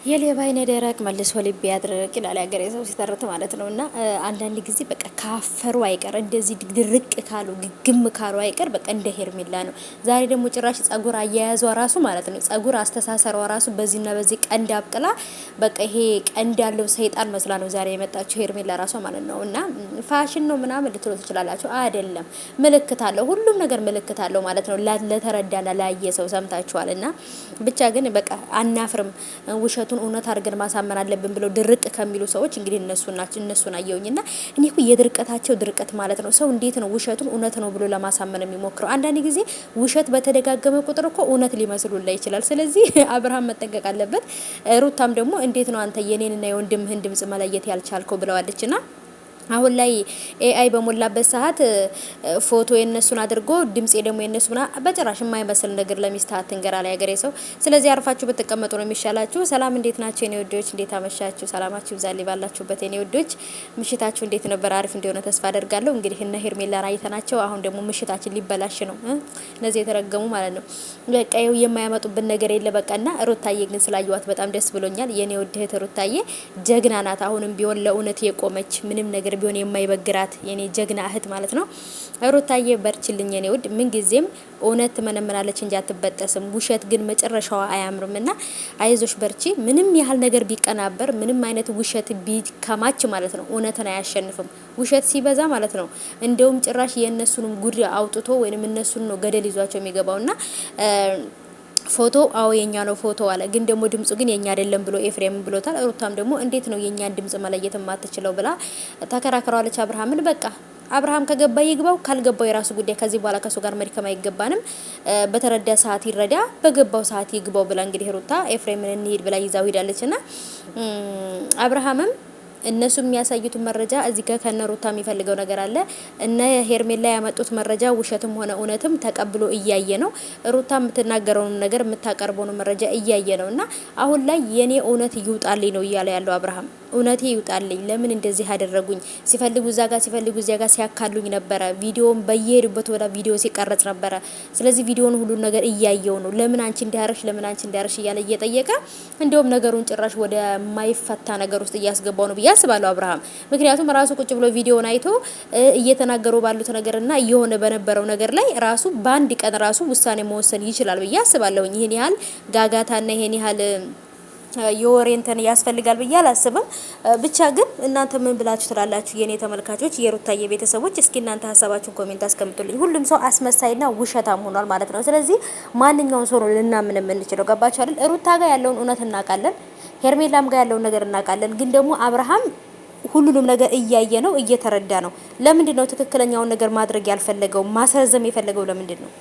የሌባ አይነ ደረቅ መልሶ ልብ ያድርቅ ይላል ያገሬ ሰው ሲተርት ማለት ነው። እና አንዳንድ ጊዜ በቃ ካፈሩ አይቀር እንደዚህ ድርቅ ካሉ ግግም ካሉ አይቀር በቃ እንደ ሄርሜላ ነው። ዛሬ ደግሞ ጭራሽ ጸጉር አያያዟ ራሱ ማለት ነው ጸጉር አስተሳሰሯ ራሱ በዚህና በዚህ ቀንድ አብቅላ በቃ ይሄ ቀንድ ያለው ሰይጣን መስላ ነው ዛሬ የመጣችው ሄርሜላ ራሷ ማለት ነው። እና ፋሽን ነው ምናምን ልትሉ ትችላላችሁ። አይደለም፣ ምልክት አለው። ሁሉም ነገር ምልክት አለው ማለት ነው። ለተረዳና ላየ ሰው ሰምታችኋል። እና ብቻ ግን በቃ አናፍርም ውሸቱ እውነት አድርገን ማሳመን አለብን ብለው ድርቅ ከሚሉ ሰዎች እንግዲህ እነሱን አየውኝና እኔ እኮ የድርቀታቸው ድርቀት ማለት ነው። ሰው እንዴት ነው ውሸቱን እውነት ነው ብሎ ለማሳመን የሚሞክረው? አንዳንድ ጊዜ ውሸት በተደጋገመ ቁጥር እኮ እውነት ሊመስሉላ ይችላል። ስለዚህ አብርሃም መጠንቀቅ አለበት። ሩታም ደግሞ እንዴት ነው አንተ የኔንና የወንድምህን ድምጽ መለየት ያልቻልከው ብለዋለችና አሁን ላይ ኤአይ በሞላበት ሰዓት ፎቶ የነሱን አድርጎ ድምጽ ደግሞ የነሱና በጭራሽ የማይመስል ነገር ለሚስት አትንገራ ላይ ሀገሬ ሰው። ስለዚህ አርፋችሁ ብትቀመጡ ነው የሚሻላችሁ። ሰላም እንዴት ናቸው የኔ ወዶች? እንዴት አመሻችሁ? ሰላማችሁ ይብዛል ባላችሁበት የኔ ወዶች። ምሽታችሁ እንዴት ነበር? አሪፍ እንደሆነ ተስፋ አደርጋለሁ። እንግዲህ እነ ሄርሜላን አይተናቸው አሁን ደግሞ ምሽታችን ሊበላሽ ነው። እነዚህ የተረገሙ ማለት ነው። በቃ ይኸው የማያመጡብን ነገር የለ በቃና። ሩታዬ ግን ስላየዋት በጣም ደስ ብሎኛል። የኔ ወድ እህት ሩታዬ ጀግና ናት። አሁንም ቢሆን ለእውነት የቆመች ምንም ነገር ቢሆን የማይበግራት የኔ ጀግና እህት ማለት ነው። ሩታዬ በርችልኝ የኔ ውድ። ምን ጊዜም እውነት ትመነምናለች እንጂ አትበጠስም። ውሸት ግን መጨረሻዋ አያምርምና አይዞሽ በርቺ። ምንም ያህል ነገር ቢቀናበር፣ ምንም አይነት ውሸት ቢከማች ማለት ነው እውነትን አያሸንፍም። ውሸት ሲበዛ ማለት ነው እንደውም ጭራሽ የእነሱንም ጉድ አውጥቶ ወይንም እነሱን ነው ገደል ይዟቸው የሚገባውና ፎቶ አዎ የኛ ነው ፎቶ አለ። ግን ደግሞ ድምጹ ግን የኛ አይደለም ብሎ ኤፍሬም ብሎታል። ሩታም ደግሞ እንዴት ነው የኛን ድምጽ መለየት የማትችለው ብላ ተከራክረዋለች አብርሃምን። በቃ አብርሃም ከገባ ይግባው፣ ካልገባው የራሱ ጉዳይ። ከዚህ በኋላ ከሱ ጋር መድከም አይገባንም። በተረዳ ሰዓት ይረዳ፣ በገባው ሰዓት ይግባው ብላ እንግዲህ ሩታ ኤፍሬምን እንሂድ ብላ ይዛው ሄዳለችና አብርሃምም እነሱ የሚያሳዩት መረጃ እዚህ ጋር ከነሩታ የሚፈልገው ነገር አለ። እነ ሄርሜላ ያመጡት መረጃ ውሸትም ሆነ እውነትም ተቀብሎ እያየ ነው። ሩታ የምትናገረውን ነገር የምታቀርበውን መረጃ እያየ ነው። እና አሁን ላይ የኔ እውነት ይውጣልኝ ነው እያለ ያለው አብርሃም። እውነቴ ይውጣልኝ፣ ለምን እንደዚህ አደረጉኝ? ሲፈልጉ እዛ ጋር ሲፈልጉ እዚያ ጋር ሲያካሉኝ ነበረ። ቪዲዮን በየሄዱበት ወደ ቪዲዮ ሲቀረጽ ነበረ። ስለዚህ ቪዲዮን ሁሉ ነገር እያየው ነው። ለምን አንቺ እንዲያረሽ ለምን አንቺ እንዲያረሽ እያለ እየጠየቀ እንደውም ነገሩን ጭራሽ ወደ ማይፈታ ነገር ውስጥ እያስገባው ነው ብዬ አስባለሁ አብርሃም። ምክንያቱም ራሱ ቁጭ ብሎ ቪዲዮን አይቶ እየተናገሩ ባሉት ነገርና እየሆነ በነበረው ነገር ላይ ራሱ በአንድ ቀን ራሱ ውሳኔ መወሰን ይችላል ብዬ አስባለሁ። ይሄን ያህል ጋጋታና ይሄን ያህል የወሬ እንትን ያስፈልጋል ብዬ አላስብም። ብቻ ግን እናንተ ምን ብላችሁ ትላላችሁ የኔ ተመልካቾች፣ የሩታዬ ቤተሰቦች? እስኪ እናንተ ሀሳባችሁን ኮሜንት አስቀምጡልኝ። ሁሉም ሰው አስመሳይና ውሸታም ሆኗል ማለት ነው። ስለዚህ ማንኛውን ሰው ነው ልናምን የምንችለው? ገባችሁ አይደል? ሩታ ጋር ያለውን እውነት እናውቃለን፣ ሄርሜላም ጋር ያለውን ነገር እናውቃለን። ግን ደግሞ አብርሃም ሁሉንም ነገር እያየ ነው፣ እየተረዳ ነው። ለምንድን ነው ትክክለኛውን ነገር ማድረግ ያልፈለገው? ማስረዘም የፈለገው ለምንድን ነው?